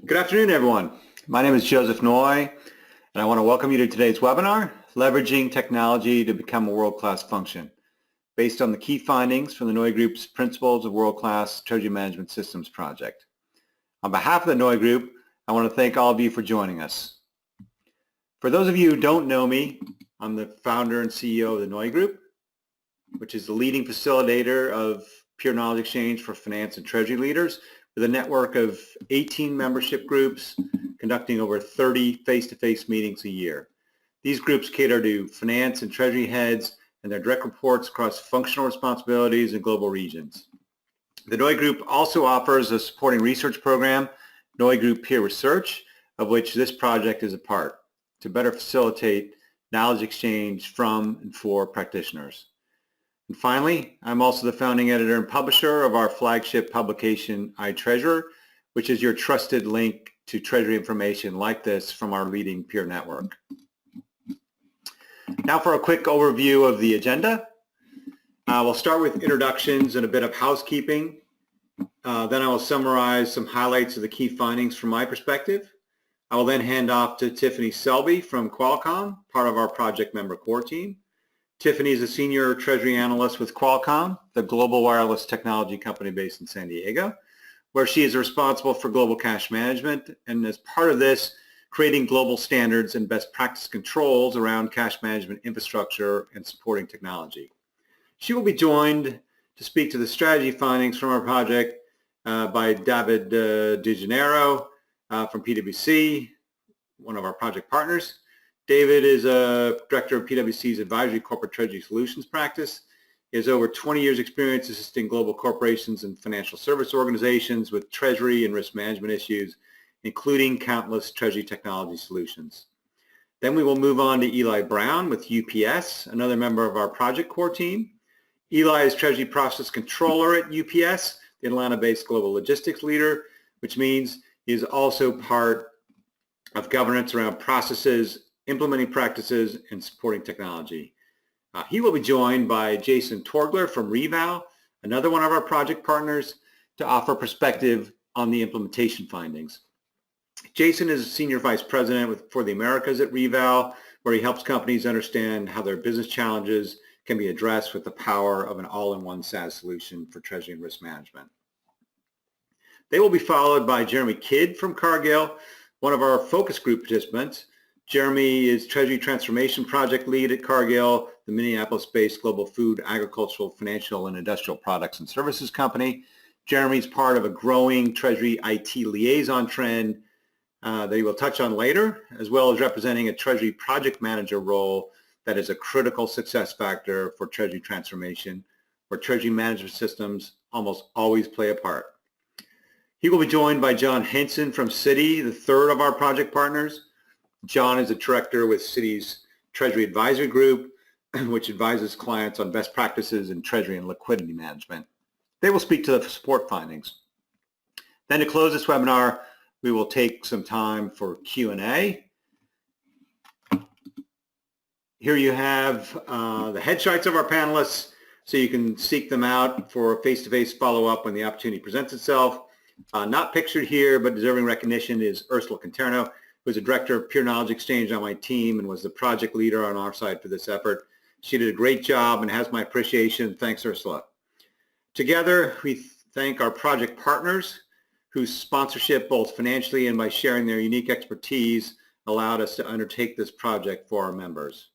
Good afternoon, everyone. My name is Joseph Noy, and I want to welcome you to today's webinar, Leveraging Technology to Become a World-Class Function, based on the key findings from the NeuGroup's Principles of World-Class Treasury Management Systems project. On behalf of the NeuGroup, I want to thank all of you for joining us. For those of you who don't know me, I'm the founder and CEO of the NeuGroup, which is the leading facilitator of peer knowledge exchange for finance and treasury leaders, with a network of 18 membership groups conducting over 30 face-to-face meetings a year. These groups cater to finance and treasury heads and their direct reports across functional responsibilities and global regions. The NeuGroup also offers a supporting research program, NeuGroup Peer Research, of which this project is a part, to better facilitate knowledge exchange from and for practitioners. And finally, I'm also the founding editor and publisher of our flagship publication, iTreasurer, which is your trusted link to treasury information like this from our leading peer network. Now for a quick overview of the agenda. We'll start with introductions and a bit of housekeeping. Then I will summarize some highlights of the key findings from my perspective. I will then hand off to Tiffany Selby from Qualcomm, part of our project member core team. Tiffany is a senior treasury analyst with Qualcomm, the global wireless technology company based in San Diego, where she is responsible for global cash management, and as part of this, creating global standards and best practice controls around cash management infrastructure and supporting technology. She will be joined to speak to the strategy findings from our project by David DeGennaro from PwC, one of our project partners. David is a director of PwC's Advisory Corporate Treasury Solutions practice. He has over 20 years experience assisting global corporations and financial service organizations with treasury and risk management issues, including countless treasury technology solutions. Then we will move on to Eli Brown with UPS, another member of our project core team. Eli is Treasury Process Controller at UPS, the Atlanta-based global logistics leader, which means he is also part of governance around processes, implementing practices, and supporting technology. He will be joined by Jason Torgler from Reval, another one of our project partners, to offer perspective on the implementation findings. Jason is a Senior Vice President for the Americas at Reval, where he helps companies understand how their business challenges can be addressed with the power of an all-in-one SaaS solution for treasury and risk management. They will be followed by Jeremy Kidd from Cargill, one of our focus group participants. Jeremy is Treasury Transformation Project Lead at Cargill, the Minneapolis-based global food, agricultural, financial, and industrial products and services company. Jeremy is part of a growing Treasury IT liaison trend that he will touch on later, as well as representing a Treasury Project Manager role that is a critical success factor for Treasury transformation, where Treasury management systems almost always play a part. He will be joined by John Henson from Citi, the third of our project partners. John is a director with Citi's Treasury Advisory Group, which advises clients on best practices in treasury and liquidity management. They will speak to the support findings. Then to close this webinar, we will take some time for Q&A. Here you have the headshots of our panelists, so you can seek them out for face-to-face follow-up when the opportunity presents itself. Not pictured here, but deserving recognition is Ursula Conterno, who is a director of peer knowledge exchange on my team and was the project leader on our side for this effort. She did a great job and has my appreciation. Thanks, Ursula. Together, we thank our project partners whose sponsorship, both financially and by sharing their unique expertise, allowed us to undertake this project for our members.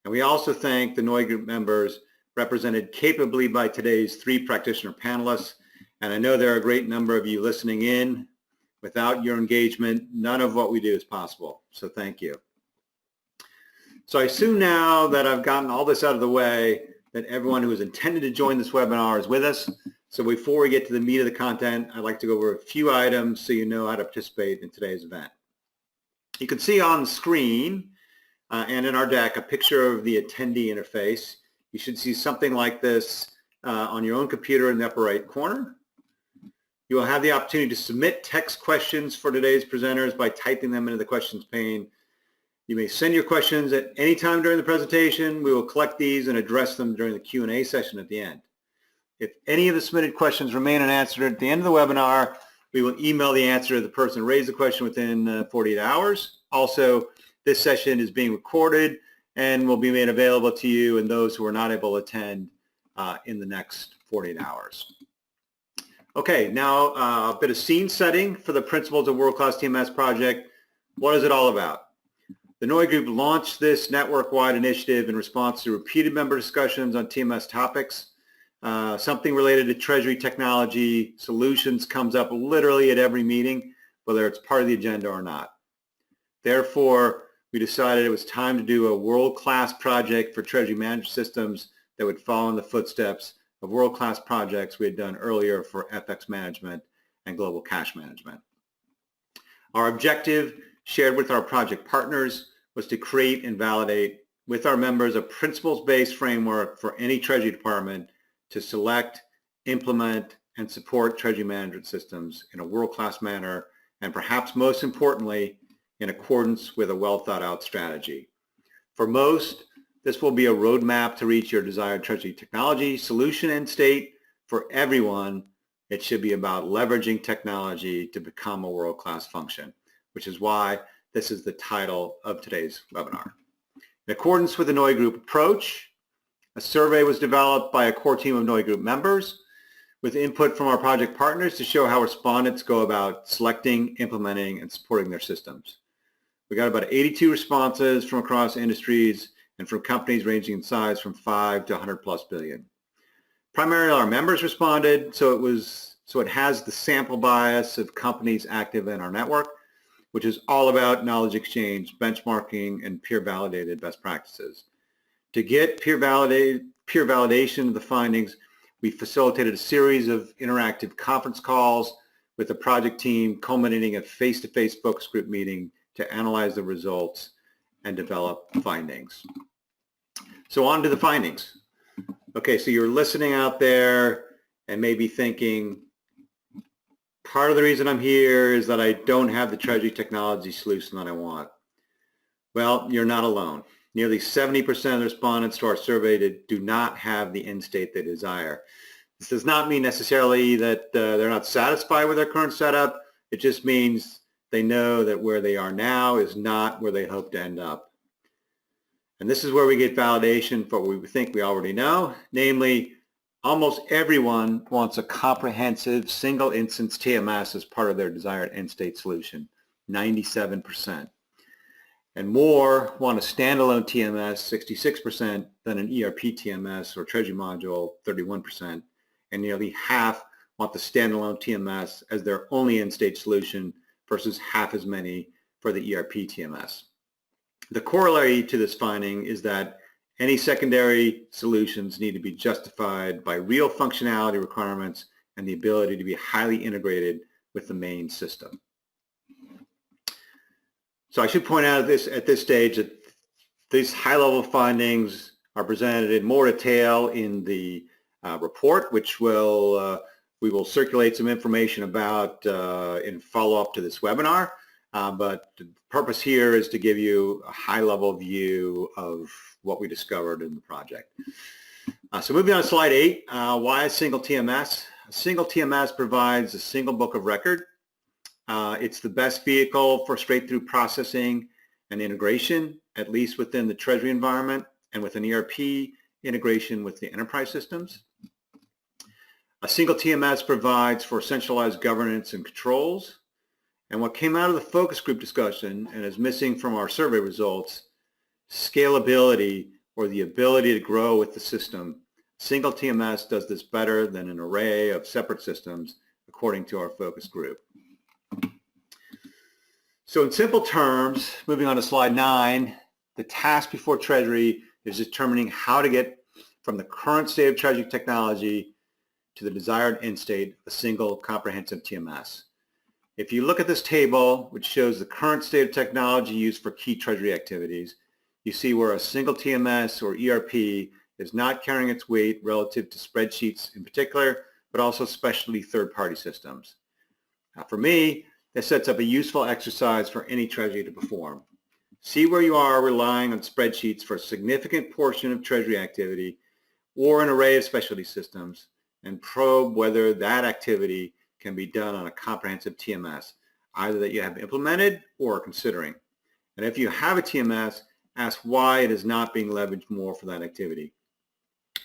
And we also thank the NeuGroup members represented capably by today's three practitioner panelists. And I know there are a great number of you listening in. Without your engagement, none of what we do is possible. So thank you. So I assume now that I've gotten all this out of the way, that everyone who is intended to join this webinar is with us. So before we get to the meat of the content, I'd like to go over a few items so you know how to participate in today's event. You can see on the screen and in our deck a picture of the attendee interface. You should see something like this on your own computer in the upper right corner. You will have the opportunity to submit text questions for today's presenters by typing them into the questions pane. You may send your questions at any time during the presentation. We will collect these and address them during the Q&A session at the end. If any of the submitted questions remain unanswered at the end of the webinar, We will email the answer to the person who raised the question within 48 hours. Also, this session is being recorded and will be made available to you and those who are not able to attend in the next 48 hours. Okay, now a bit of scene setting for the Principles of World-Class TMS project. What is it all about? The NeuGroup launched this network-wide initiative in response to repeated member discussions on TMS topics. Something related to Treasury technology solutions comes up literally at every meeting, whether it's part of the agenda or not. Therefore, we decided it was time to do a world-class project for Treasury management systems that would follow in the footsteps of world-class projects we had done earlier for FX management and global cash management. Our objective, shared with our project partners, was to create and validate with our members a principles-based framework for any Treasury department to select, implement, and support Treasury management systems in a world-class manner, and perhaps most importantly, in accordance with a well-thought-out strategy. For most, this will be a roadmap to reach your desired Treasury technology solution and state. For everyone, it should be about leveraging technology to become a world-class function, which is why this is the title of today's webinar. In accordance with the NeuGroup approach, a survey was developed by a core team of NeuGroup members with input from our project partners to show how respondents go about selecting, implementing, and supporting their systems. We got about 82 responses from across industries and from companies ranging in size from 5 to 100 plus billion. Primarily our members responded, so it has the sample bias of companies active in our network, which is all about knowledge exchange, benchmarking, and peer validated best practices. To get peer validation of the findings, we facilitated a series of interactive conference calls with the project team, culminating a face-to-face focus group meeting to analyze the results and develop findings. So on to the findings. Okay, so you're listening out there and maybe thinking, part of the reason I'm here is that I don't have the Treasury technology solution that I want. Well, you're not alone. Nearly 70% of the respondents to our survey do not have the end state they desire. This does not mean necessarily that they're not satisfied with their current setup. It just means they know that where they are now is not where they hope to end up. And this is where we get validation for what we think we already know, namely, almost everyone wants a comprehensive single instance TMS as part of their desired end state solution, 97%. And more want a standalone TMS, 66%, than an ERP TMS or Treasury module, 31%. And nearly half want the standalone TMS as their only end state solution versus half as many for the ERP TMS. The corollary to this finding is that any secondary solutions need to be justified by real functionality requirements and the ability to be highly integrated with the main system. So I should point out at this stage that these high-level findings are presented in more detail in the report, which we will circulate some information about in follow-up to this webinar. But the purpose here is to give you a high-level view of what we discovered in the project. So moving on to slide 8, why a single TMS? A single TMS provides a single book of record. It's the best vehicle for straight-through processing and integration, at least within the Treasury environment, and with an ERP integration with the enterprise systems. A single TMS provides for centralized governance and controls. And what came out of the focus group discussion and is missing from our survey results, scalability, or the ability to grow with the system. Single TMS does this better than an array of separate systems, according to our focus group. So in simple terms, moving on to slide 9, the task before Treasury is determining how to get from the current state of Treasury technology to the desired end state of a single comprehensive TMS. If you look at this table, which shows the current state of technology used for key Treasury activities, you see where a single TMS or ERP is not carrying its weight relative to spreadsheets in particular, but also specialty third-party systems. Now for me, this sets up a useful exercise for any Treasury to perform. See where you are relying on spreadsheets for a significant portion of Treasury activity or an array of specialty systems, and probe whether that activity can be done on a comprehensive TMS, either that you have implemented or are considering. And if you have a TMS, ask why it is not being leveraged more for that activity.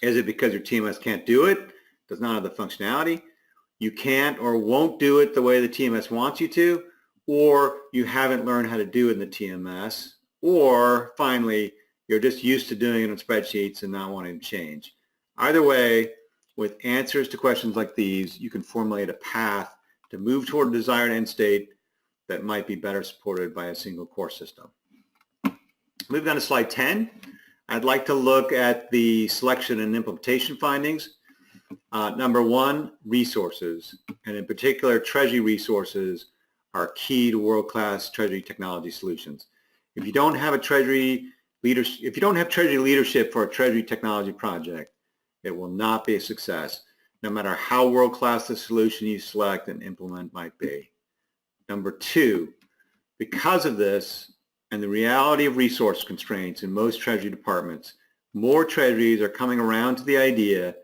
Is it because your TMS can't do it, does not have the functionality, you can't or won't do it the way the TMS wants you to, or you haven't learned how to do it in the TMS, or finally, you're just used to doing it in spreadsheets and not wanting to change. Either way, with answers to questions like these, you can formulate a path to move toward a desired end state that might be better supported by a single core system. Moving on to slide 10, I'd like to look at the selection and implementation findings. Number one, resources, and in particular, Treasury resources are key to world-class Treasury technology solutions. If you don't have Treasury leadership for a Treasury technology project, it will not be a success, no matter how world-class the solution you select and implement might be. Number two, because of this and the reality of resource constraints in most Treasury departments, more Treasuries are coming around to the idea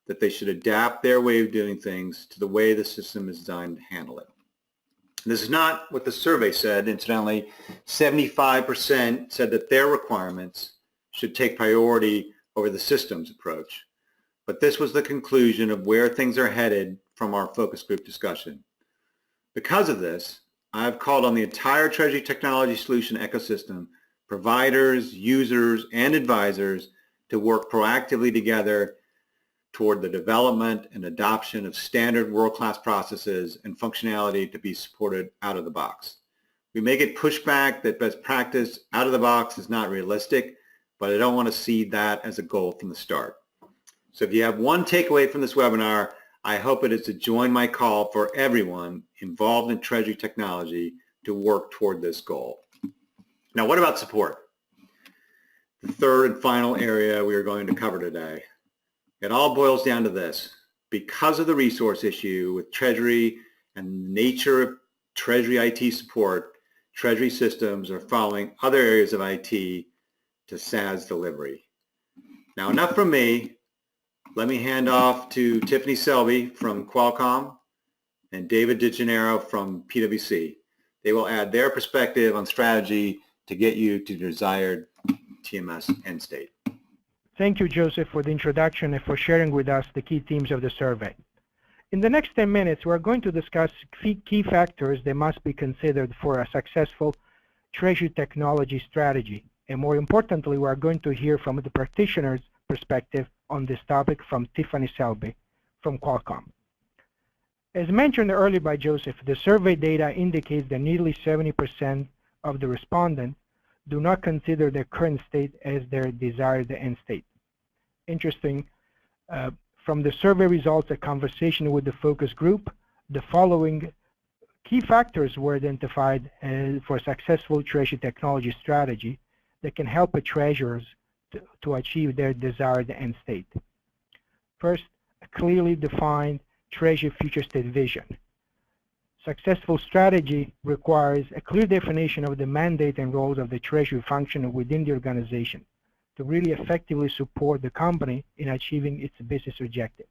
that they should adapt their way of doing things to the way the system is designed to handle it. This is not what the survey said. Incidentally, 75% said that their requirements should take priority over the systems approach. But this was the conclusion of where things are headed from our focus group discussion. Because of this, I've called on the entire Treasury technology solution ecosystem, providers, users, and advisors to work proactively together toward the development and adoption of standard world-class processes and functionality to be supported out of the box. We may get pushback that best practice out of the box is not realistic, but I don't want to see that as a goal from the start. So if you have one takeaway from this webinar, I hope it is to join my call for everyone involved in Treasury technology to work toward this goal. Now, what about support? The third and final area we are going to cover today. It all boils down to this. Because of the resource issue with Treasury and the nature of Treasury IT support, Treasury Systems are following other areas of IT to SaaS delivery. Now, enough from me. Let me hand off to Tiffany Selby from Qualcomm and David DeGennaro from PwC. They will add their perspective on strategy to get you to desired TMS end state. Thank you, Joseph, for the introduction and for sharing with us the key themes of the survey. In the next 10 minutes, we're going to discuss key factors that must be considered for a successful Treasury technology strategy. And more importantly, we're going to hear from the practitioner's perspective on this topic from Tiffany Selby from Qualcomm. As mentioned earlier by Joseph, the survey data indicates that nearly 70% of the respondents do not consider their current state as their desired end state. Interesting, from the survey results, a conversation with the focus group, the following key factors were identified for a successful Treasury technology strategy that can help treasurers to achieve their desired end state. First, a clearly defined Treasury future state vision. Successful strategy requires a clear definition of the mandate and roles of the Treasury function within the organization to really effectively support the company in achieving its business objectives.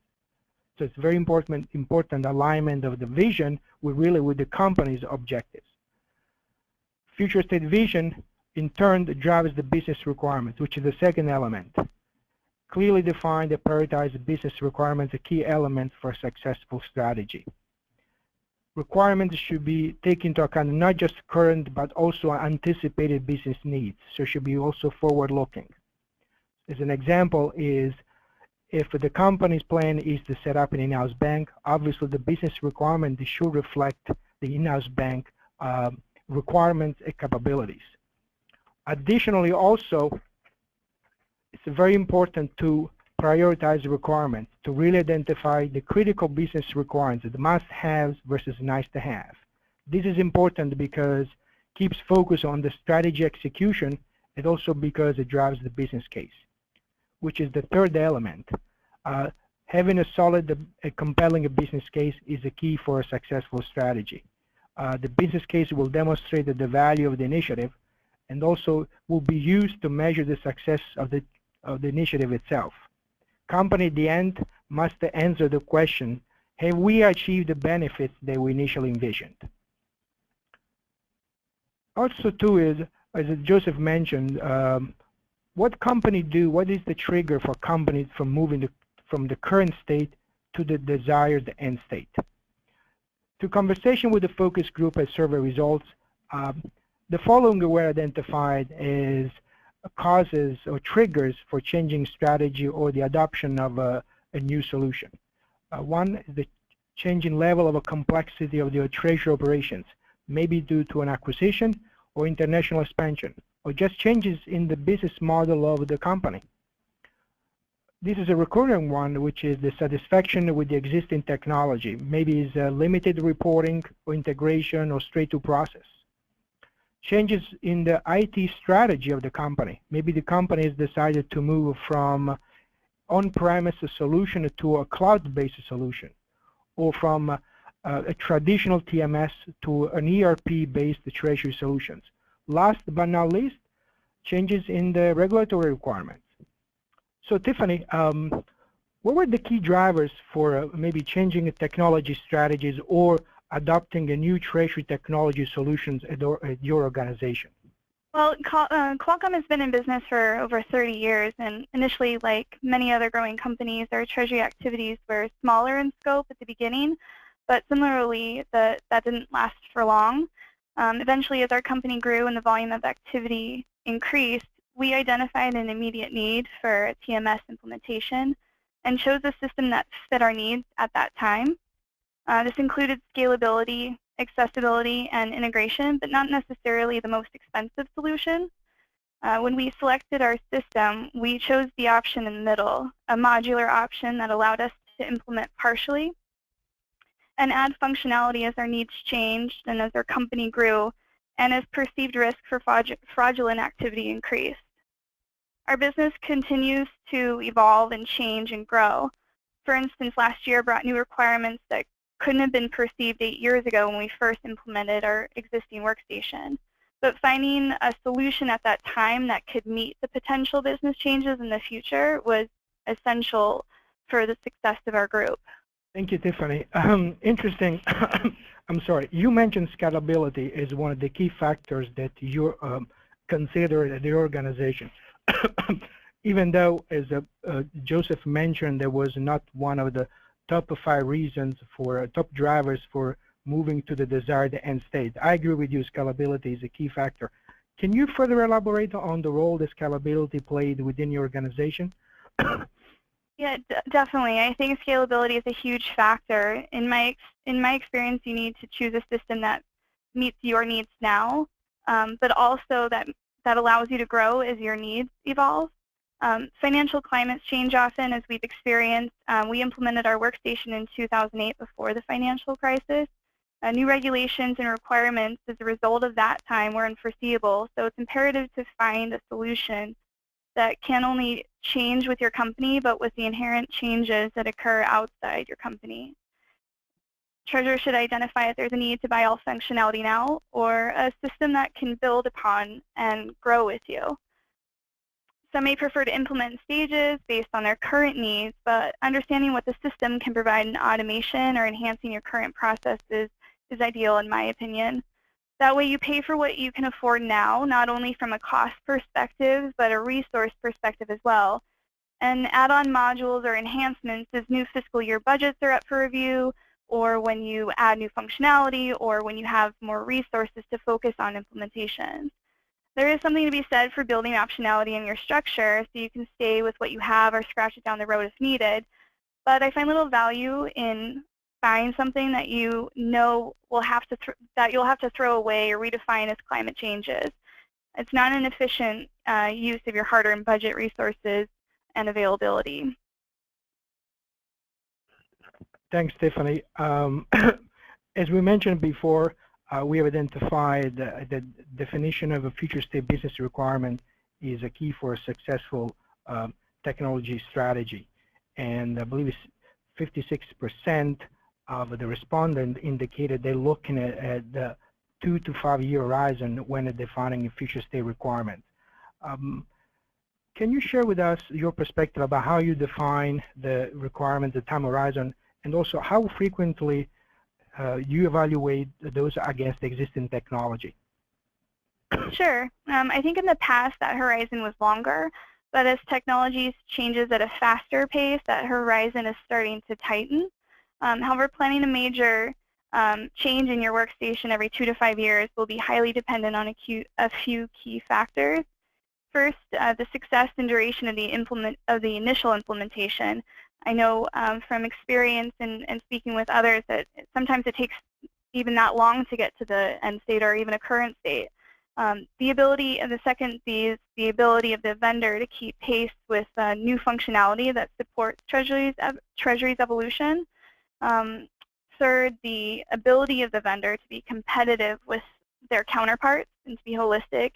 So it's very important alignment of the vision with the company's objectives. Future state vision in turn drives the business requirements, which is the second element. Clearly defined and prioritize business requirements, a key element for a successful strategy. Requirements should be taken into account not just current but also anticipated business needs, so it should be also forward-looking. As an example is, if the company's plan is to set up an in-house bank, obviously the business requirement should reflect the in-house bank requirements and capabilities. Additionally, also, it's very important to prioritize requirements, to really identify the critical business requirements, the must-haves versus nice-to-have. This is important because it keeps focus on the strategy execution and also because it drives the business case, which is the third element. Having a solid, compelling business case is a key for a successful strategy. The business case will demonstrate the value of the initiative and also will be used to measure the success of the initiative itself. Company at the end must answer the question, Have we achieved the benefits that we initially envisioned? Also, too, is, as Joseph mentioned, what companies do, what is the trigger for companies from moving from the current state to the desired end state? Through conversation with the focus group and survey results, the following were identified as causes or triggers for changing strategy or the adoption of a new solution. One is the changing level of a complexity of the treasury operations, maybe due to an acquisition or international expansion, or just changes in the business model of the company. This is a recurring one, which is the satisfaction with the existing technology. Maybe it's limited reporting or integration or straight-to process. Changes in the IT strategy of the company. Maybe the company has decided to move from on-premise solution to a cloud-based solution, or from a traditional TMS to an ERP-based treasury solutions. Last but not least, changes in the regulatory requirements. So Tiffany, what were the key drivers for maybe changing technology strategies or adopting a new treasury technology solutions at your organization? Well, Qualcomm has been in business for over 30 years, and initially, like many other growing companies, our treasury activities were smaller in scope at the beginning, but similarly, that didn't last for long. Eventually, as our company grew and the volume of activity increased, we identified an immediate need for a TMS implementation and chose a system that fit our needs at that time. This included scalability, accessibility, and integration, but not necessarily the most expensive solution. When we selected our system, we chose the option in the middle, a modular option that allowed us to implement partially and add functionality as our needs changed and as our company grew and as perceived risk for fraudulent activity increased. Our business continues to evolve and change and grow. For instance, last year brought new requirements that couldn't have been perceived 8 years ago when we first implemented our existing workstation. But finding a solution at that time that could meet the potential business changes in the future was essential for the success of our group. Thank you, Tiffany. Interesting. I'm sorry. You mentioned scalability as one of the key factors that you consider at the organization. Even though, as Joseph mentioned, there was not one of the top 5 reasons for top drivers for moving to the desired end state. I agree with you, scalability is a key factor. Can you further elaborate on the role that scalability played within your organization? Yeah, definitely. I think scalability is a huge factor. In my experience, you need to choose a system that meets your needs now, but also that allows you to grow as your needs evolve. Financial climates change often, as we've experienced. We implemented our workstation in 2008 before the financial crisis. New regulations and requirements as a result of that time were unforeseeable, so it's imperative to find a solution that can only change with your company, but with the inherent changes that occur outside your company. Treasurer should identify if there's a need to buy all functionality now, or a system that can build upon and grow with you. Some may prefer to implement in stages based on their current needs, but understanding what the system can provide in automation or enhancing your current processes is ideal in my opinion. That way you pay for what you can afford now, not only from a cost perspective, but a resource perspective as well. And add-on modules or enhancements as new fiscal year budgets are up for review, or when you add new functionality, or when you have more resources to focus on implementation. There is something to be said for building optionality in your structure so you can stay with what you have or scratch it down the road if needed. But I find little value in buying something that you know you'll have to throw away or redefine as climate changes. It's not an efficient use of your hard-earned budget resources and availability. Thanks, Tiffany. As we mentioned before, we have identified the definition of a future state business requirement is a key for a successful technology strategy. And I believe it's 56% of the respondents indicated they're looking at the 2 to 5 year horizon when defining a future state requirement. Can you share with us your perspective about how you define the requirement, the time horizon, and also how frequently you evaluate those against existing technology? Sure. I think in the past that horizon was longer, but as technology changes at a faster pace, that horizon is starting to tighten. However, planning a major change in your workstation every 2 to 5 years will be highly dependent on a few key factors. First, the success and duration of the initial implementation. I know from experience and speaking with others that sometimes it takes even that long to get to the end state or even a current state. The ability of the second B is the ability of the vendor to keep pace with new functionality that supports Treasury's evolution. Third, the ability of the vendor to be competitive with their counterparts and to be holistic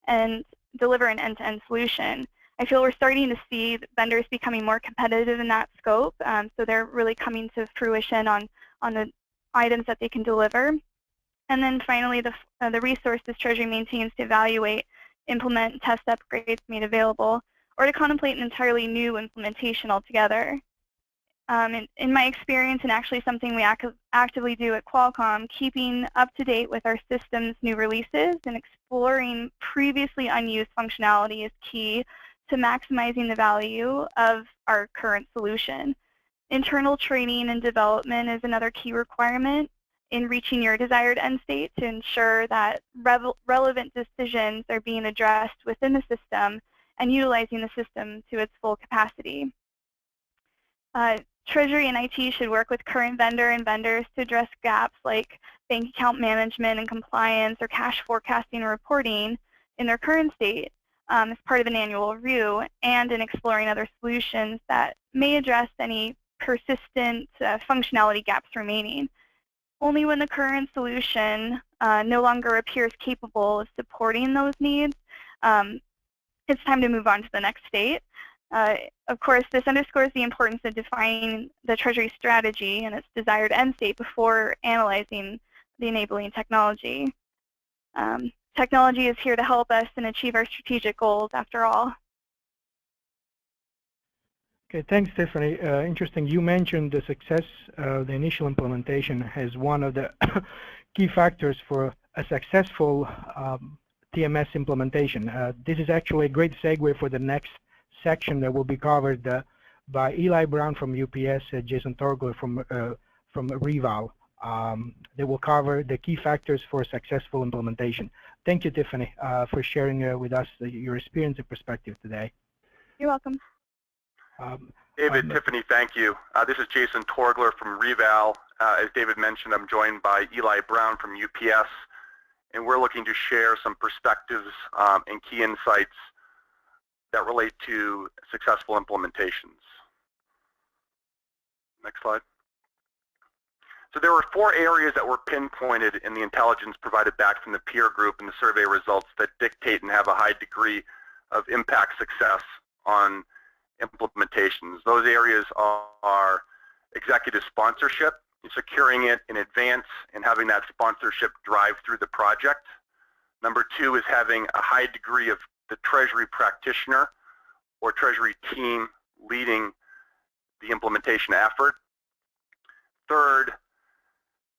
and deliver an end-to-end solution. I feel we're starting to see vendors becoming more competitive in that scope, so they're really coming to fruition on the items that they can deliver. And then finally, the resources Treasury maintains to evaluate, implement, and test upgrades made available, or to contemplate an entirely new implementation altogether. In my experience, and actually something we actively do at Qualcomm, keeping up to date with our system's new releases and exploring previously unused functionality is key to maximizing the value of our current solution. Internal training and development is another key requirement in reaching your desired end state to ensure that relevant decisions are being addressed within the system and utilizing the system to its full capacity. Treasury and IT should work with current vendors to address gaps like bank account management and compliance or cash forecasting and reporting in their current state as part of an annual review, and in exploring other solutions that may address any persistent functionality gaps remaining. Only when the current solution no longer appears capable of supporting those needs, it's time to move on to the next state. Of course, this underscores the importance of defining the Treasury strategy and its desired end state before analyzing the enabling technology. Technology is here to help us and achieve our strategic goals, after all. Okay, thanks, Tiffany. Interesting. You mentioned the success of the initial implementation as one of the key factors for a successful TMS implementation. This is actually a great segue for the next section that will be covered by Eli Brown from UPS, Jason Torgler from Reval. They will cover the key factors for successful implementation. Thank you, Tiffany, for sharing with us your experience and perspective today. You're welcome. David, Tiffany, thank you. This is Jason Torgler from Reval. As David mentioned, I'm joined by Eli Brown from UPS, and we're looking to share some perspectives and key insights that relate to successful implementations. Next slide. So there were 4 areas that were pinpointed in the intelligence provided back from the peer group and the survey results that dictate and have a high degree of impact success on implementations. Those areas are executive sponsorship, securing it in advance and having that sponsorship drive through the project. Number 2 is having a high degree of the Treasury practitioner or Treasury team leading the implementation effort. Third,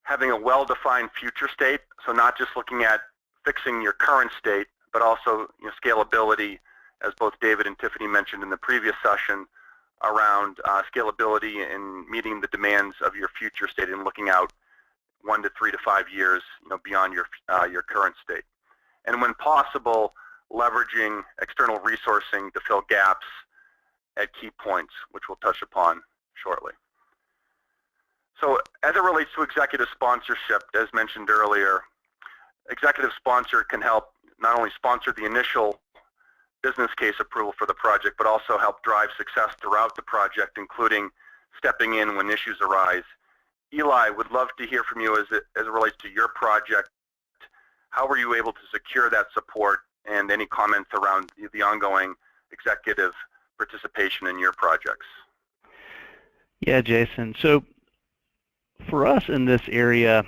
having a well-defined future state, so not just looking at fixing your current state, but also scalability, as both David and Tiffany mentioned in the previous session, around scalability and meeting the demands of your future state and looking out 1 to 3 to 5 years, beyond your current state. And when possible, leveraging external resourcing to fill gaps at key points, which we'll touch upon shortly. So as it relates to executive sponsorship, as mentioned earlier, executive sponsor can help not only sponsor the initial business case approval for the project, but also help drive success throughout the project, including stepping in when issues arise. Eli, would love to hear from you as it relates to your project. How were you able to secure that support, and any comments around the ongoing executive participation in your projects? Yeah, Jason. So for us in this area,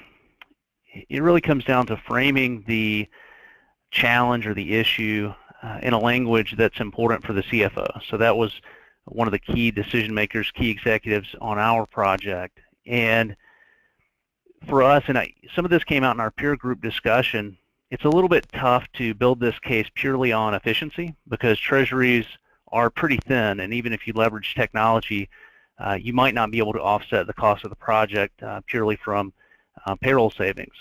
it really comes down to framing the challenge or the issue in a language that's important for the CFO. So that was one of the key decision makers, key executives on our project, And for us, and some of this came out in our peer group discussion, it's a little bit tough to build this case purely on efficiency because treasuries are pretty thin, and even if you leverage technology, you might not be able to offset the cost of the project purely from payroll savings.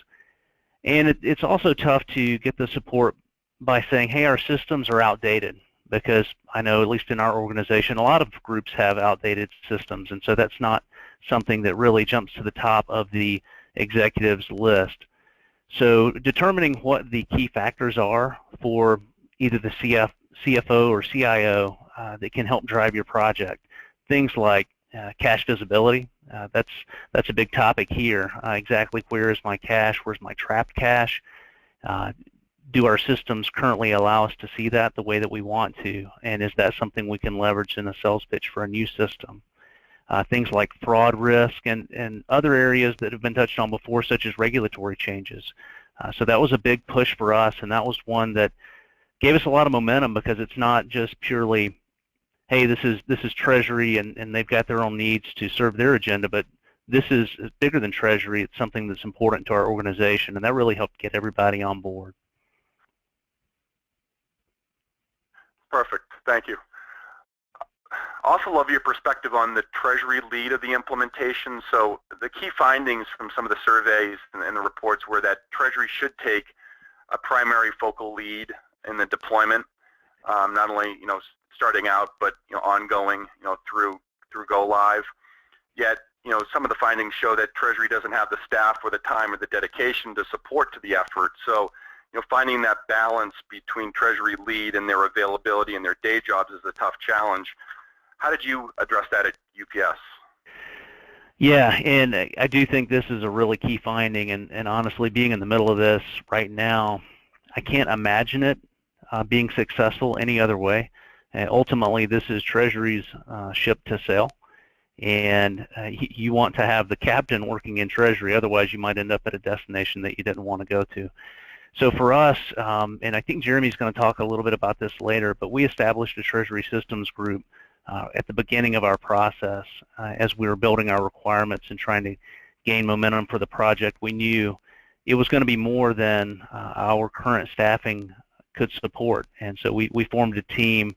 And it's also tough to get the support by saying, hey, our systems are outdated, because I know, at least in our organization, a lot of groups have outdated systems, and so that's not something that really jumps to the top of the executives list. So determining what the key factors are for either the CFO or CIO that can help drive your project. Things like cash visibility, that's a big topic here. Exactly where is my cash, where's my trapped cash? Do our systems currently allow us to see that the way that we want to? And is that something we can leverage in a sales pitch for a new system? Things like fraud risk and other areas that have been touched on before, such as regulatory changes. So that was a big push for us, and that was one that gave us a lot of momentum, because it's not just purely, hey, this is Treasury and they've got their own needs to serve their agenda, but this is bigger than Treasury. It's something that's important to our organization, and that really helped get everybody on board. Perfect. Thank you. Also love your perspective on the Treasury lead of the implementation. So the key findings from some of the surveys and the reports were that Treasury should take a primary focal lead in the deployment, not only starting out, but ongoing through go live. Yet some of the findings show that Treasury doesn't have the staff or the time or the dedication to support to the effort. So finding that balance between Treasury lead and their availability and their day jobs is a tough challenge. How did you address that at UPS? Yeah, and I do think this is a really key finding, and honestly, being in the middle of this right now, I can't imagine it being successful any other way. Ultimately, this is Treasury's ship to sail, and you want to have the captain working in Treasury, otherwise you might end up at a destination that you didn't want to go to. So for us, and I think Jeremy's going to talk a little bit about this later, but we established a Treasury Systems group at the beginning of our process as we were building our requirements and trying to gain momentum for the project. We knew it was going to be more than our current staffing could support, and so we formed a team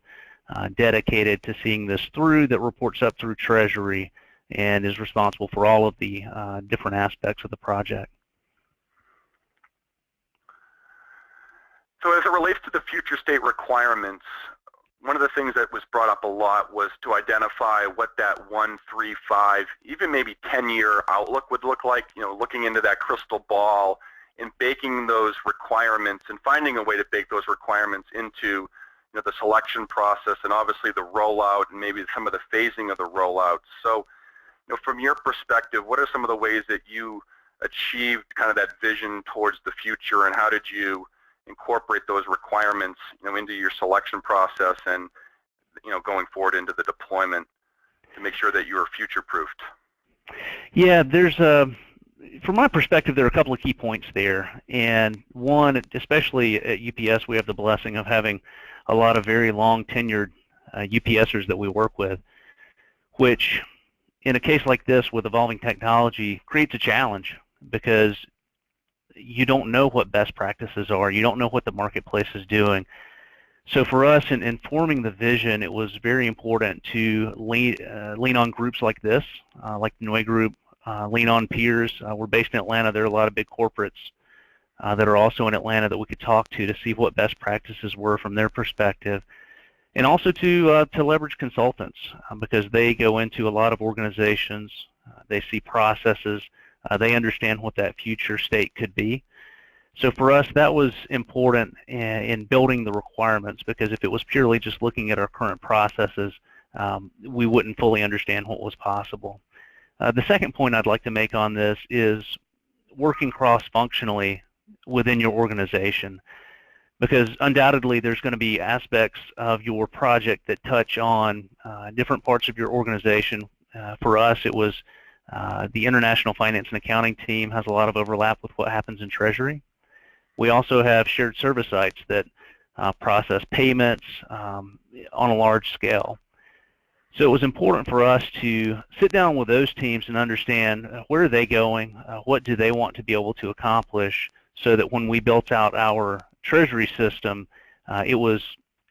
dedicated to seeing this through, that reports up through Treasury and is responsible for all of the different aspects of the project. So as it relates to the future state requirements, one of the things that was brought up a lot was to identify what that 1, 3, 5, even maybe 10-year outlook would look like, looking into that crystal ball and baking those requirements and finding a way to bake those requirements into the selection process and obviously the rollout and maybe some of the phasing of the rollout. So from your perspective, what are some of the ways that you achieved kind of that vision towards the future, and how did you incorporate those requirements into your selection process and going forward into the deployment to make sure that you are future-proofed? Yeah, there's from my perspective, there are a couple of key points there, and one, especially at UPS, we have the blessing of having a lot of very long tenured UPSers that we work with, which in a case like this with evolving technology creates a challenge, because you don't know what best practices are. You don't know what the marketplace is doing. So for us, in forming the vision, it was very important to lean on groups like this, like NeuGroup, lean on peers. We're based in Atlanta. There are a lot of big corporates that are also in Atlanta that we could talk to see what best practices were from their perspective, and also to leverage consultants, because they go into a lot of organizations. They see processes. They understand what that future state could be. So for us, that was important in building the requirements, because if it was purely just looking at our current processes, we wouldn't fully understand what was possible. The second point I'd like to make on this is working cross-functionally within your organization, because undoubtedly there's going to be aspects of your project that touch on different parts of your organization. For us, it was the International Finance and Accounting team has a lot of overlap with what happens in Treasury. We also have shared service sites that process payments on a large scale. So it was important for us to sit down with those teams and understand where are they going, what do they want to be able to accomplish, so that when we built out our treasury system, it was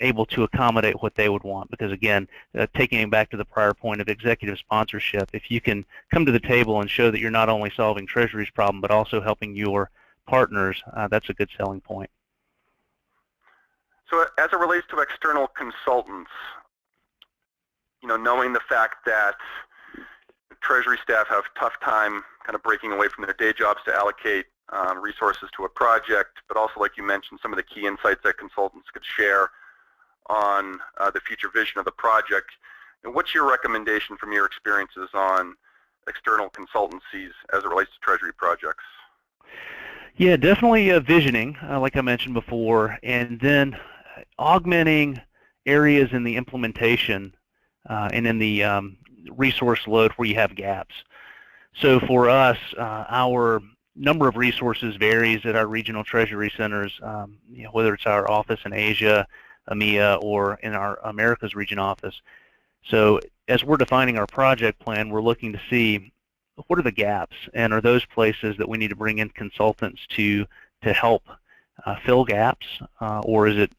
able to accommodate what they would want. Because again, taking it back to the prior point of executive sponsorship, if you can come to the table and show that you're not only solving Treasury's problem, but also helping your partners, that's a good selling point. So as it relates to external consultants, knowing the fact that Treasury staff have a tough time kind of breaking away from their day jobs to allocate resources to a project, but also, like you mentioned, some of the key insights that consultants could share on the future vision of the project. And what's your recommendation from your experiences on external consultancies as it relates to Treasury projects? Yeah, definitely visioning, like I mentioned before, and then augmenting areas in the implementation and in the resource load where you have gaps. So for us, our number of resources varies at our regional treasury centers, whether it's our office in Asia, EMEA, or in our Americas region office. So as we're defining our project plan, we're looking to see what are the gaps, and are those places that we need to bring in consultants to help fill gaps, or is it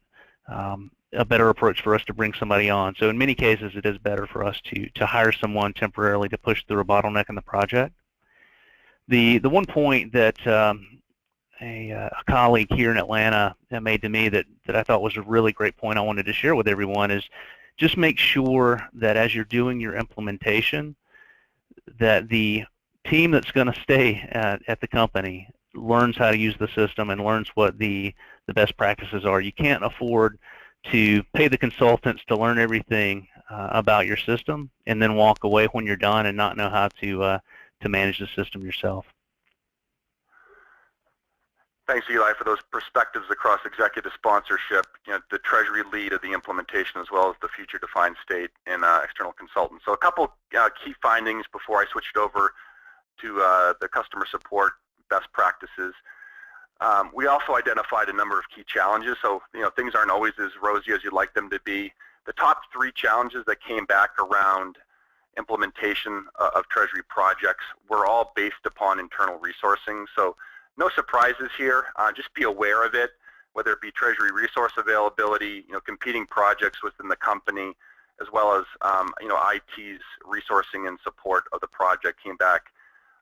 a better approach for us to bring somebody on? So in many cases, it is better for us to hire someone temporarily to push through a bottleneck in the project. The one point that a colleague here in Atlanta made to me that I thought was a really great point I wanted to share with everyone is just make sure that as you're doing your implementation, that the team that's going to stay at the company learns how to use the system and learns what the best practices are. You can't afford to pay the consultants to learn everything about your system and then walk away when you're done and not know how to manage the system yourself. Thanks, Eli, for those perspectives across executive sponsorship, the Treasury lead of the implementation, as well as the future defined state and external consultants. So a couple key findings before I switched over to the customer support best practices. We also identified a number of key challenges. So things aren't always as rosy as you'd like them to be. The top 3 challenges that came back around implementation of Treasury projects were all based upon internal resourcing. So no surprises here. Just be aware of it, whether it be Treasury resource availability, competing projects within the company, as well as IT's resourcing and support of the project came back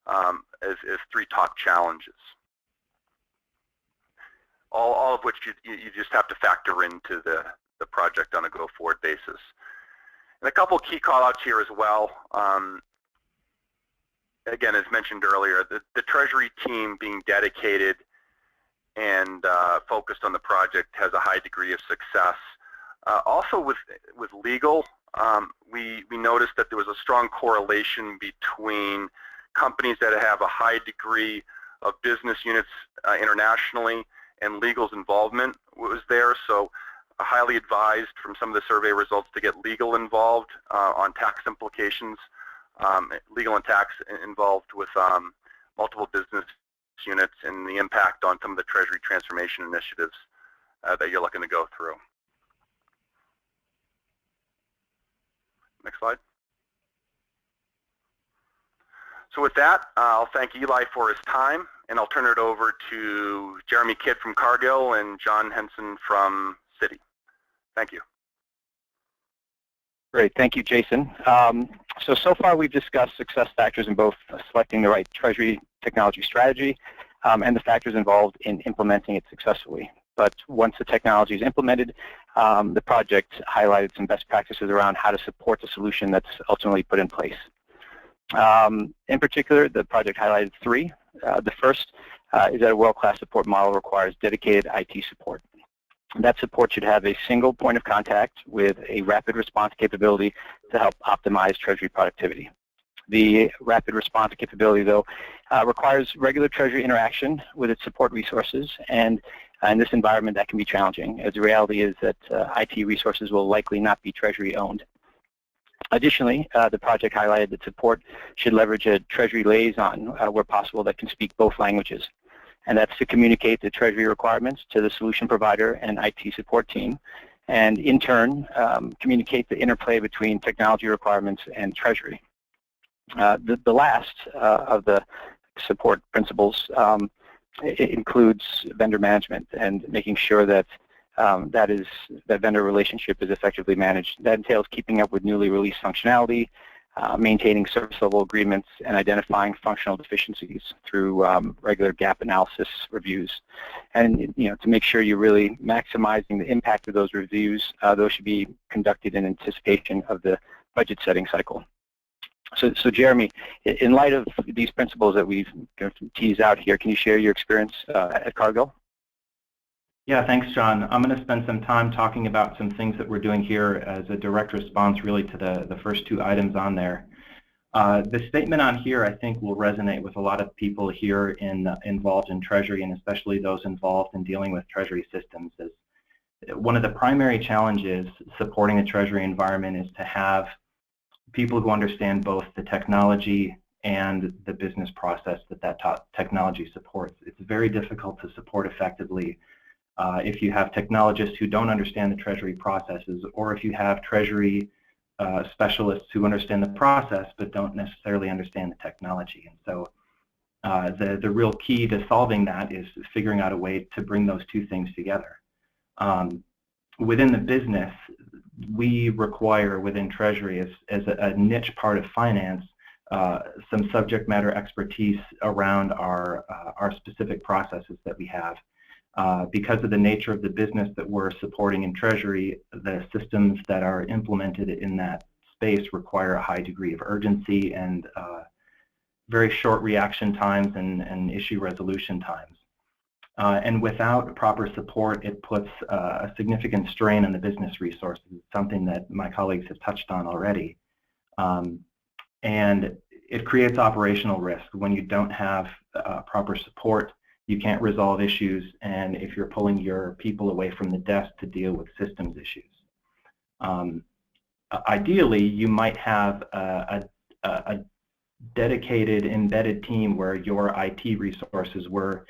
as 3 top challenges. All of which you just have to factor into the project on a go-forward basis. And a couple key call-outs here as well. Again, as mentioned earlier, the Treasury team being dedicated and focused on the project has a high degree of success. Also with legal, we noticed that there was a strong correlation between companies that have a high degree of business units internationally and legal's involvement was there. So highly advised from some of the survey results to get legal involved on tax implications. Legal and tax involved with multiple business units and the impact on some of the Treasury transformation initiatives that you're looking to go through. Next slide. So with that, I'll thank Eli for his time, and I'll turn it over to Jeremy Kidd from Cargill and John Henson from Citi. Thank you. Great, thank you, Jason. So far we've discussed success factors in both selecting the right Treasury technology strategy and the factors involved in implementing it successfully. But once the technology is implemented, the project highlighted some best practices around how to support the solution that's ultimately put in place. In particular, the project highlighted 3. The first is that a world-class support model requires dedicated IT support. That support should have a single point of contact with a rapid response capability to help optimize Treasury productivity. The rapid response capability, though, requires regular Treasury interaction with its support resources, and in this environment that can be challenging, as the reality is that IT resources will likely not be Treasury owned. Additionally, the project highlighted that support should leverage a Treasury liaison where possible that can speak both languages. And that's to communicate the Treasury requirements to the solution provider and IT support team, and in turn communicate the interplay between technology requirements and Treasury. The last of the support principles it includes vendor management and making sure that that vendor relationship is effectively managed. That entails keeping up with newly released functionality, maintaining service level agreements, and identifying functional deficiencies through regular gap analysis reviews. And to make sure you're really maximizing the impact of those reviews, those should be conducted in anticipation of the budget setting cycle. So Jeremy, in light of these principles that we've teased out here, can you share your experience at Cargill? Yeah, thanks, John. I'm going to spend some time talking about some things that we're doing here as a direct response really to the first two items on there. The statement on here I think will resonate with a lot of people here involved in Treasury, and especially those involved in dealing with Treasury systems. Is one of the primary challenges supporting a Treasury environment is to have people who understand both the technology and the business process that technology supports. It's very difficult to support effectively if you have technologists who don't understand the Treasury processes, or if you have Treasury specialists who understand the process but don't necessarily understand the technology. And so the real key to solving that is figuring out a way to bring those two things together. Within the business, we require within Treasury as a niche part of finance some subject matter expertise around our specific processes that we have. Because of the nature of the business that we're supporting in Treasury, the systems that are implemented in that space require a high degree of urgency and very short reaction times and issue resolution times. And without proper support, it puts a significant strain on the business resources, something that my colleagues have touched on already. And it creates operational risk. When you don't have proper support, you can't resolve issues, and if you're pulling your people away from the desk to deal with systems issues. Ideally, you might have a dedicated embedded team where your IT resources were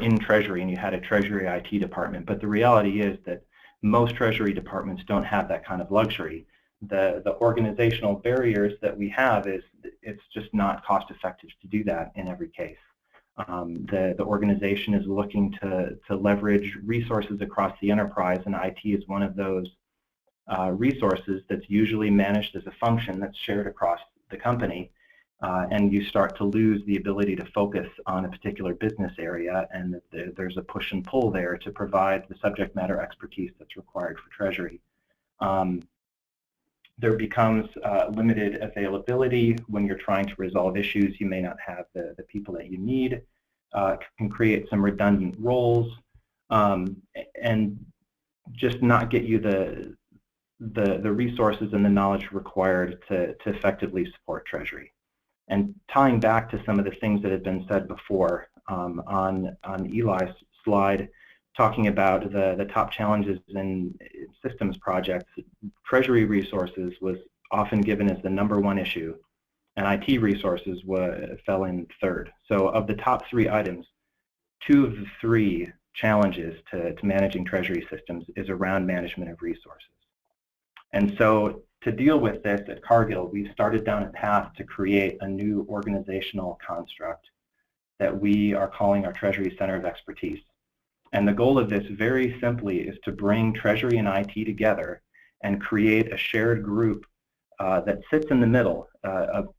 in Treasury and you had a Treasury IT department, but the reality is that most Treasury departments don't have that kind of luxury. The organizational barriers that we have is it's just not cost effective to do that in every case. The organization is looking to leverage resources across the enterprise, and IT is one of those resources that's usually managed as a function that's shared across the company, and you start to lose the ability to focus on a particular business area, and there's a push and pull there to provide the subject matter expertise that's required for Treasury. There becomes limited availability when you're trying to resolve issues. You may not have the people that you need. Can create some redundant roles and just not get you the resources and the knowledge required to effectively support Treasury. And tying back to some of the things that have been said before on Eli's slide, talking about the top challenges in systems projects, Treasury resources was often given as the #1 issue, and IT resources fell in third. So of the top 3 items, 2 of the 3 challenges to managing Treasury systems is around management of resources. And so to deal with this at Cargill, we've started down a path to create a new organizational construct that we are calling our Treasury Center of Expertise. And the goal of this very simply is to bring Treasury and IT together and create a shared group that sits in the middle.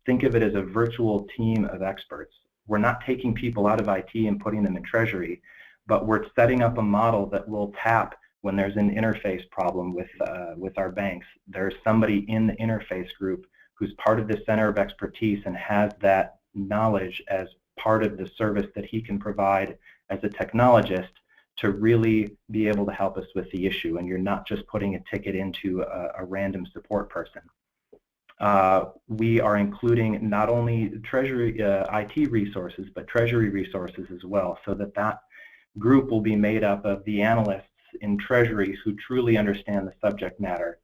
Think of it as a virtual team of experts. We're not taking people out of IT and putting them in Treasury, but we're setting up a model that will tap when there's an interface problem with our banks. There's somebody in the interface group who's part of the Center of Expertise and has that knowledge as part of the service that he can provide as a technologist to really be able to help us with the issue, and you're not just putting a ticket into a random support person. We are including not only Treasury IT resources, but Treasury resources as well, so that group will be made up of the analysts in Treasury who truly understand the subject matter,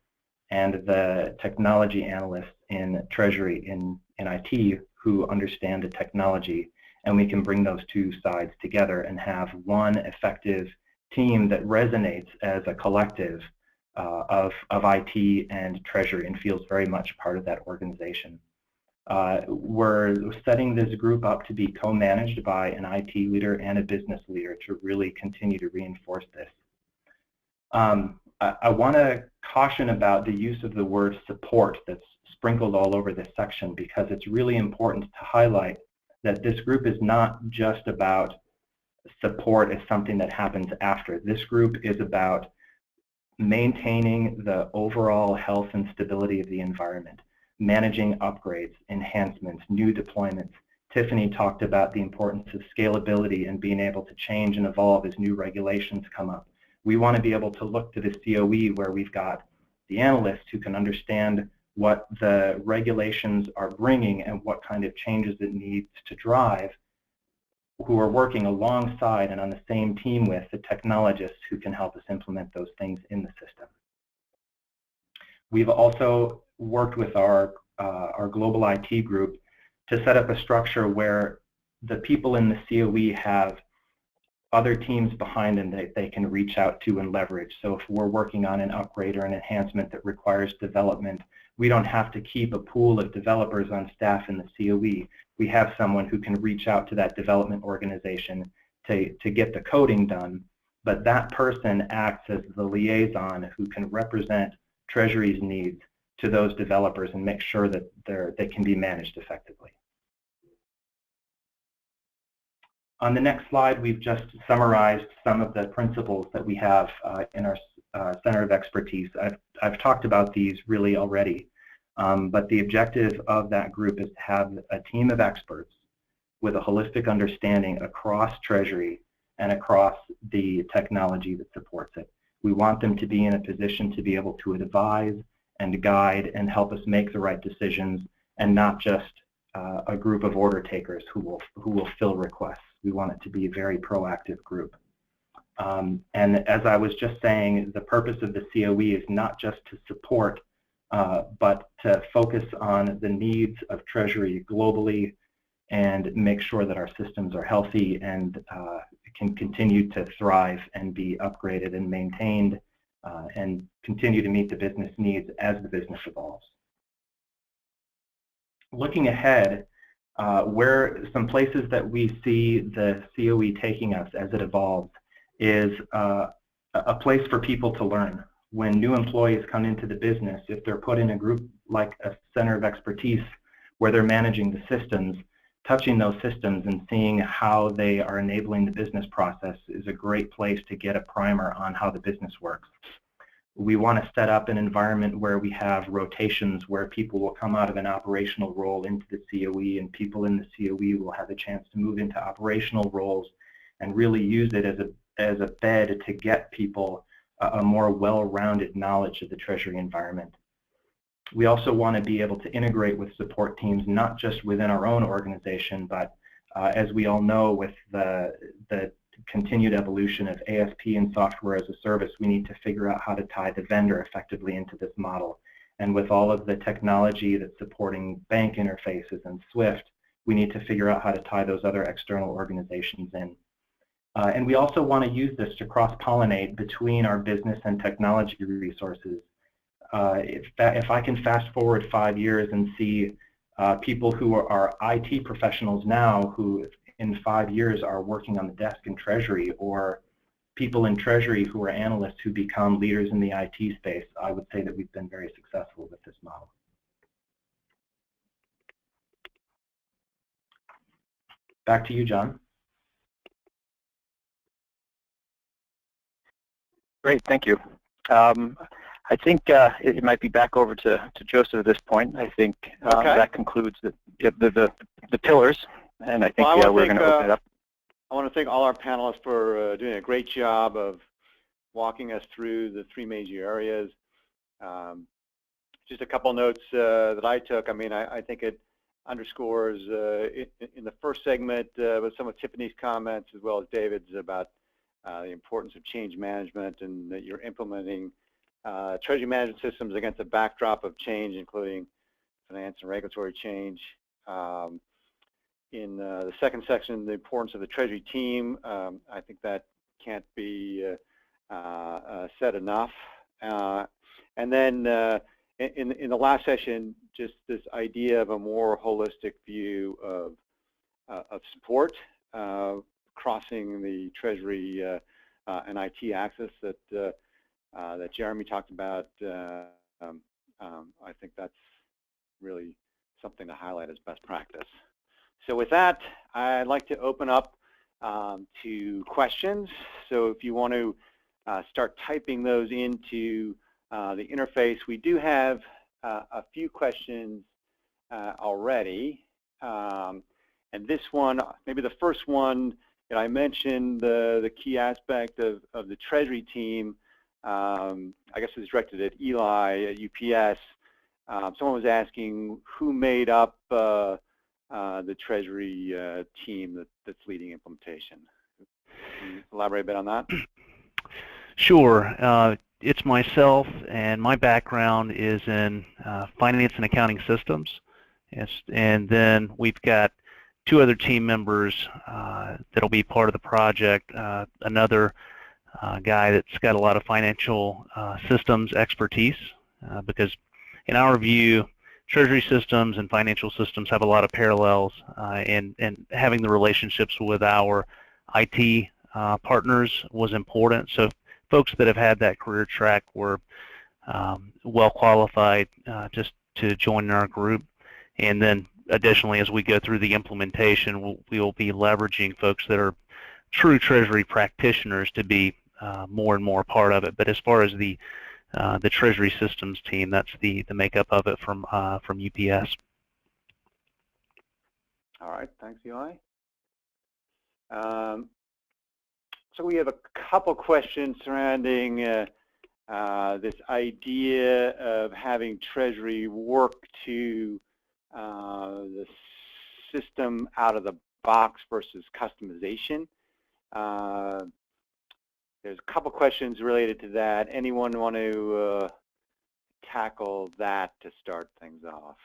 and the technology analysts in Treasury in IT who understand the technology. And we can bring those two sides together and have one effective team that resonates as a collective of IT and Treasury and feels very much part of that organization. We're setting this group up to be co-managed by an IT leader and a business leader to really continue to reinforce this. I want to caution about the use of the word support that's sprinkled all over this section, because it's really important to highlight that this group is not just about support as something that happens after. This group is about maintaining the overall health and stability of the environment, managing upgrades, enhancements, new deployments. Tiffany talked about the importance of scalability and being able to change and evolve as new regulations come up. We want to be able to look to the COE where we've got the analysts who can understand what the regulations are bringing and what kind of changes it needs to drive, who are working alongside and on the same team with the technologists who can help us implement those things in the system. We've also worked with our global IT group to set up a structure where the people in the COE have other teams behind them that they can reach out to and leverage. So if we're working on an upgrade or an enhancement that requires development, we don't have to keep a pool of developers on staff in the COE. We have someone who can reach out to that development organization to get the coding done, but that person acts as the liaison who can represent Treasury's needs to those developers and make sure that they can be managed effectively. On the next slide, we've just summarized some of the principles that we have in our Center of Expertise. I've talked about these really already, but the objective of that group is to have a team of experts with a holistic understanding across Treasury and across the technology that supports it. We want them to be in a position to be able to advise and guide and help us make the right decisions, and not just a group of order takers who will fill requests. We want it to be a very proactive group. And as I was just saying, the purpose of the COE is not just to support, but to focus on the needs of Treasury globally and make sure that our systems are healthy and can continue to thrive and be upgraded and maintained and continue to meet the business needs as the business evolves. Looking ahead, where some places that we see the COE taking us as it evolves is a place for people to learn. When new employees come into the business, if they're put in a group like a Center of Expertise where they're managing the systems, touching those systems and seeing how they are enabling the business process is a great place to get a primer on how the business works. We want to set up an environment where we have rotations where people will come out of an operational role into the COE, and people in the COE will have a chance to move into operational roles and really use it as a bed to get people a more well-rounded knowledge of the Treasury environment. We also want to be able to integrate with support teams, not just within our own organization, but as we all know, with the continued evolution of ASP and software as a service, we need to figure out how to tie the vendor effectively into this model. And with all of the technology that's supporting bank interfaces and SWIFT, we need to figure out how to tie those other external organizations in. And we also want to use this to cross-pollinate between our business and technology resources. If I can fast forward 5 years and see people who are IT professionals now who in 5 years are working on the desk in Treasury, or people in Treasury who are analysts who become leaders in the IT space, I would say that we've been very successful with this model. Back to you, John. Great, thank you. I think it might be back over to Joseph at this point. I think that concludes the pillars, and I think we're going to open it up. I want to thank all our panelists for doing a great job of walking us through the 3 major areas. Just a couple notes that I took. I mean, I think it underscores in the first segment with some of Tiffany's comments as well as David's about the importance of change management, and that you're implementing Treasury management systems against a backdrop of change, including finance and regulatory change. In the second section, the importance of the Treasury Team, I think that can't be said enough. And then in the last session, just this idea of a more holistic view of support, crossing the Treasury and IT axis that Jeremy talked about. I think that's really something to highlight as best practice. So with that, I'd like to open up to questions. So if you want to start typing those into the interface, we do have a few questions already. And this one, maybe the first one, I mentioned the key aspect of the Treasury team. I guess it was directed at Eli at UPS. Someone was asking who made up the Treasury team that's leading implementation. Can you elaborate a bit on that? Sure. It's myself, and my background is in finance and accounting systems. And then we've got two other team members that'll be part of the project. Another guy that's got a lot of financial systems expertise, because in our view, Treasury systems and financial systems have a lot of parallels, and having the relationships with our IT partners was important. So folks that have had that career track were well qualified just to join our group. And then additionally, as we go through the implementation, we'll be leveraging folks that are true Treasury practitioners to be more and more part of it. But as far as the Treasury Systems team, that's the makeup of it from UPS. All right, thanks, Eli. So we have a couple questions surrounding this idea of having Treasury work to the system out of the box versus customization. There's a couple questions related to that. Anyone want to tackle that to start things off?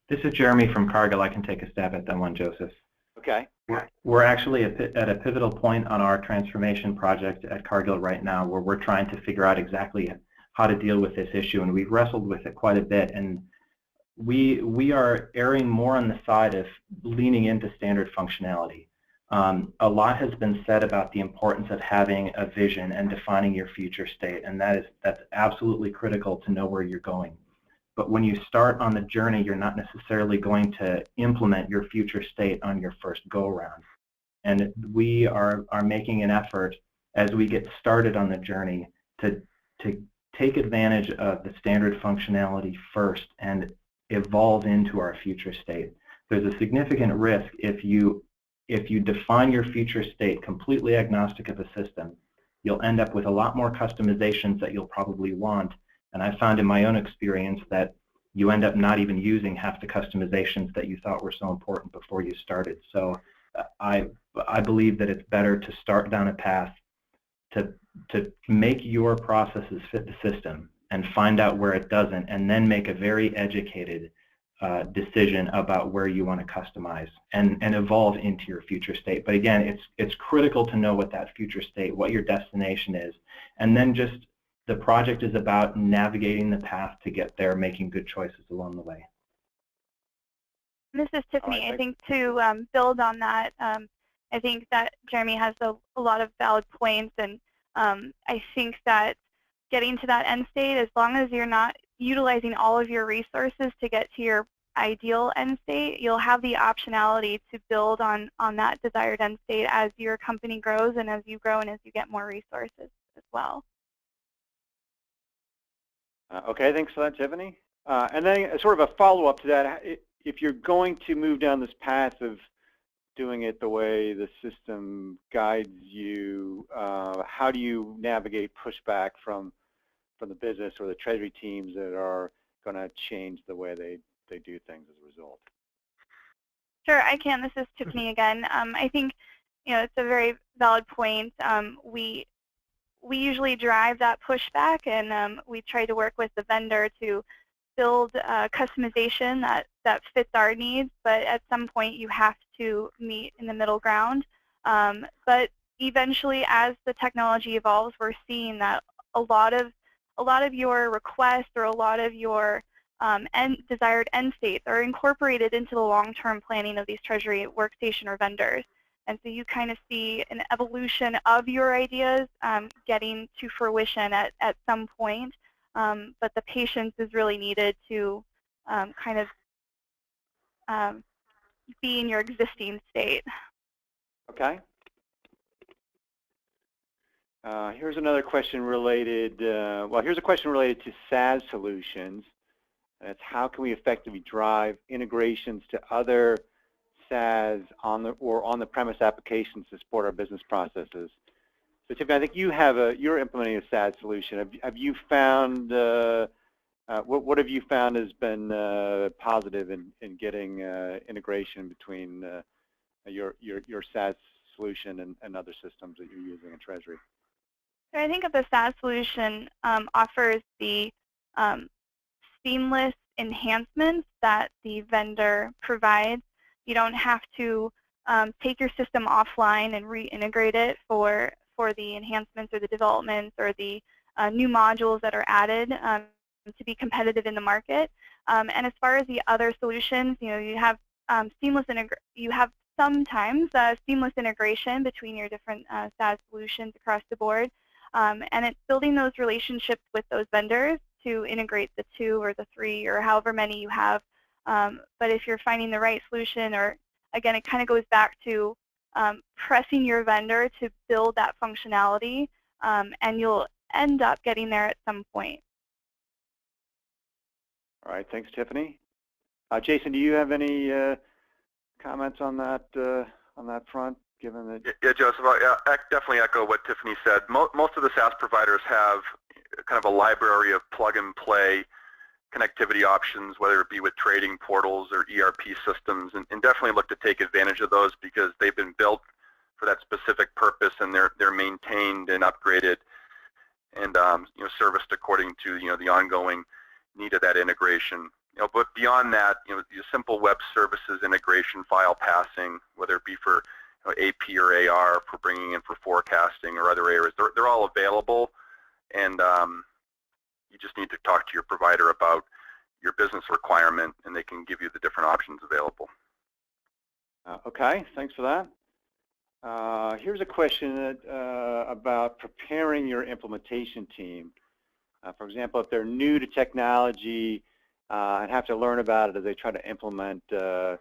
This is Jeremy from Cargill. I can take a stab at that one, Joseph. Okay. We're actually at a pivotal point on our transformation project at Cargill right now, where we're trying to figure out exactly how to deal with this issue, and we've wrestled with it quite a bit. And we are erring more on the side of leaning into standard functionality. A lot has been said about the importance of having a vision and defining your future state, and that's absolutely critical to know where you're going. But when you start on the journey, you're not necessarily going to implement your future state on your first go-around. And we are making an effort as we get started on the journey to take advantage of the standard functionality first and evolve into our future state. There's a significant risk if you define your future state completely agnostic of a system, you'll end up with a lot more customizations that you'll probably want. And I found in my own experience that you end up not even using half the customizations that you thought were so important before you started. So I believe that it's better to start down a path to make your processes fit the system and find out where it doesn't, and then make a very educated decision about where you want to customize and evolve into your future state. But again, it's critical to know what that future state, what your destination is, and then just the project is about navigating the path to get there, making good choices along the way. This is Tiffany. I think to build on that, I think that Jeremy has a lot of valid points, and I think that getting to that end state, as long as you're not utilizing all of your resources to get to your ideal end state, you'll have the optionality to build on that desired end state as your company grows and as you grow and as you get more resources as well. Okay, thanks for that, Tiffany. And then sort of a follow-up to that, if you're going to move down this path of doing it the way the system guides you, how do you navigate pushback from the business or the Treasury teams that are going to change the way they do things as a result? Sure, I can. This is Tiffany again. I think it's a very valid point. We usually drive that pushback, and we try to work with the vendor to build customization that fits our needs, but at some point you have to meet in the middle ground. But eventually, as the technology evolves, we're seeing that a lot of your requests or a lot of your desired end states are incorporated into the long-term planning of these Treasury workstation or vendors. And so you kind of see an evolution of your ideas getting to fruition at some point, but the patience is really needed to kind of be in your existing state. Okay. Here's another question related, well, here's a question related to SaaS solutions. That's how can we effectively drive integrations to other SaaS on the premise applications to support our business processes. So Tiffany, I think you're implementing a SaaS solution. Have you found, what have you found has been positive in getting integration between your SaaS solution and other systems that you're using in Treasury? So I think of the SaaS solution offers the seamless enhancements that the vendor provides. You don't have to take your system offline and reintegrate it for the enhancements or the developments or the new modules that are added to be competitive in the market. And as far as the other solutions, you have sometimes seamless integration between your different SaaS solutions across the board. And it's building those relationships with those vendors to integrate the 2 or the 3 or however many you have. But if you're finding the right solution, or again, it kind of goes back to pressing your vendor to build that functionality, and you'll end up getting there at some point. All right, thanks, Tiffany. Jason, do you have any comments on that front? Given that, yeah, Joseph, I definitely echo what Tiffany said. Most of the SaaS providers have kind of a library of plug-and-play connectivity options, whether it be with trading portals or ERP systems, and definitely look to take advantage of those because they've been built for that specific purpose, and they're maintained and upgraded and serviced according to the ongoing need of that integration. But beyond that, your simple web services integration, file passing, whether it be for AP or AR, for bringing in for forecasting or other areas, they're all available, and you just need to talk to your provider about your business requirement, and they can give you the different options available. Okay, thanks for that. Here's a question about preparing your implementation team. For example, if they're new to technology and have to learn about it as they try to implement a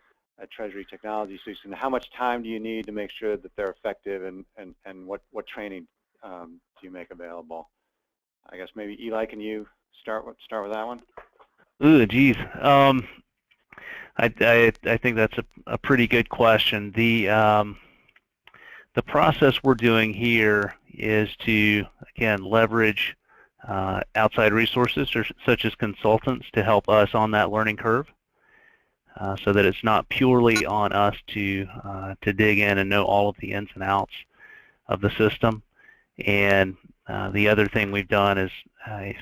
Treasury technology solution, how much time do you need to make sure that they're effective, and what training do you make available? I guess maybe Eli, can you start with that one? Ooh, geez. I think that's a pretty good question. The process we're doing here is to, again, leverage outside resources such as consultants to help us on that learning curve, so that it's not purely on us to dig in and know all of the ins and outs of the system. And the other thing we've done is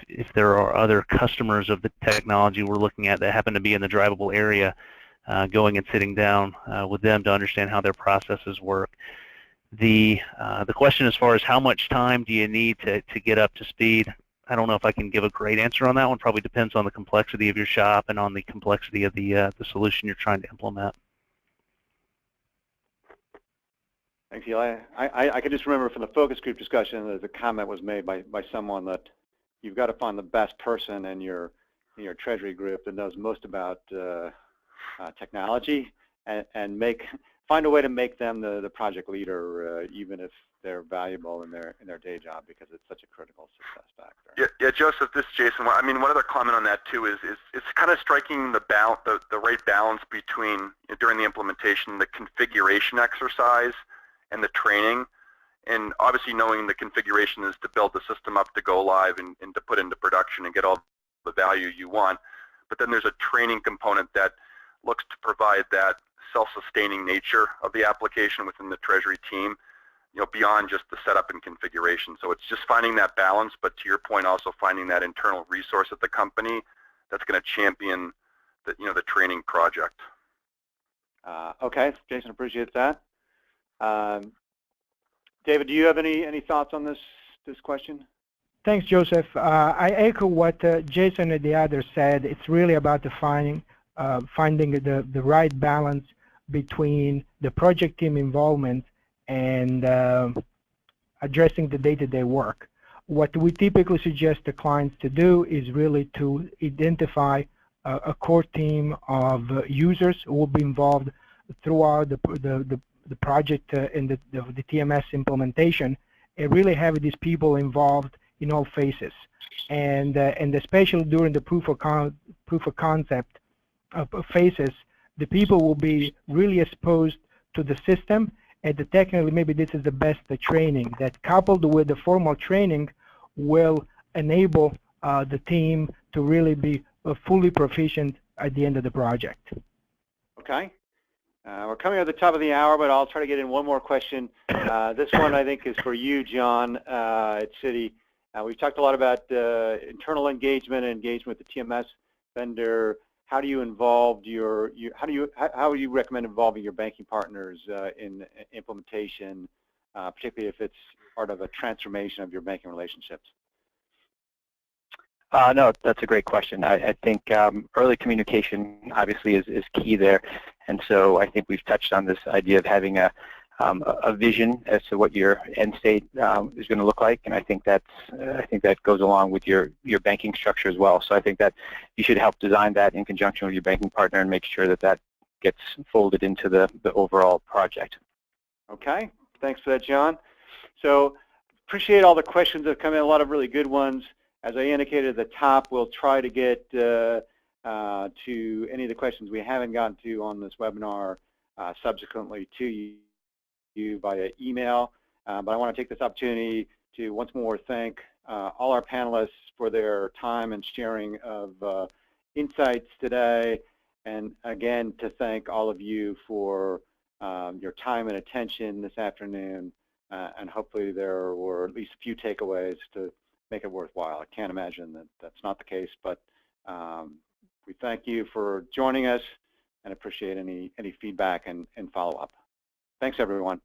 if there are other customers of the technology we're looking at that happen to be in the drivable area, going and sitting down with them to understand how their processes work. The question as far as how much time do you need to get up to speed, I don't know if I can give a great answer on that one. Probably depends on the complexity of your shop and on the complexity of the solution you're trying to implement. Thanks, Eli. I can just remember from the focus group discussion that the comment was made by someone that you've got to find the best person in your Treasury group that knows most about technology, and find a way to make them the project leader, even if they're valuable in their day job, because it's such a critical success factor. Yeah, Joseph, this is Jason. I mean, one other comment on that too is it's kind of striking the right balance between, during the implementation, the configuration exercise and the training, and obviously knowing the configuration is to build the system up to go live and to put into production and get all the value you want. But then there's a training component that looks to provide that self-sustaining nature of the application within the Treasury team, beyond just the setup and configuration. So it's just finding that balance, but to your point, also finding that internal resource at the company that's going to champion the training project. Okay, Jason, appreciate that. David, do you have any thoughts on this question? Thanks, Joseph. I echo what Jason and the others said. It's really about finding the right balance between the project team involvement and addressing the day-to-day work. What we typically suggest the clients to do is really to identify a core team of users who will be involved throughout the project and the TMS implementation, and really have these people involved in all phases, and especially during the proof of concept phases, the people will be really exposed to the system, and technically maybe this is the best training that, coupled with the formal training, will enable the team to really be fully proficient at the end of the project. Okay. We're coming at the top of the hour, but I'll try to get in one more question. This one I think is for you, John, at Citi. We've talked a lot about internal engagement and engagement with the TMS vendor. How do you involve how would you recommend involving your banking partners in implementation, particularly if it's part of a transformation of your banking relationships? No, that's a great question. I think early communication obviously is key there, and so I think we've touched on this idea of having a vision as to what your end state is going to look like, and I think that goes along with your banking structure as well. So I think that you should help design that in conjunction with your banking partner and make sure that gets folded into the overall project. Okay, thanks for that, John. So appreciate all the questions that have come in, a lot of really good ones. As I indicated at the top, we'll try to get to any of the questions we haven't gotten to on this webinar subsequently to you via email. But I want to take this opportunity to once more thank all our panelists for their time and sharing of insights today, and again to thank all of you for your time and attention this afternoon, and hopefully there were at least a few takeaways to make it worthwhile. I can't imagine that that's not the case, but we thank you for joining us and appreciate any feedback and follow-up. Thanks, everyone.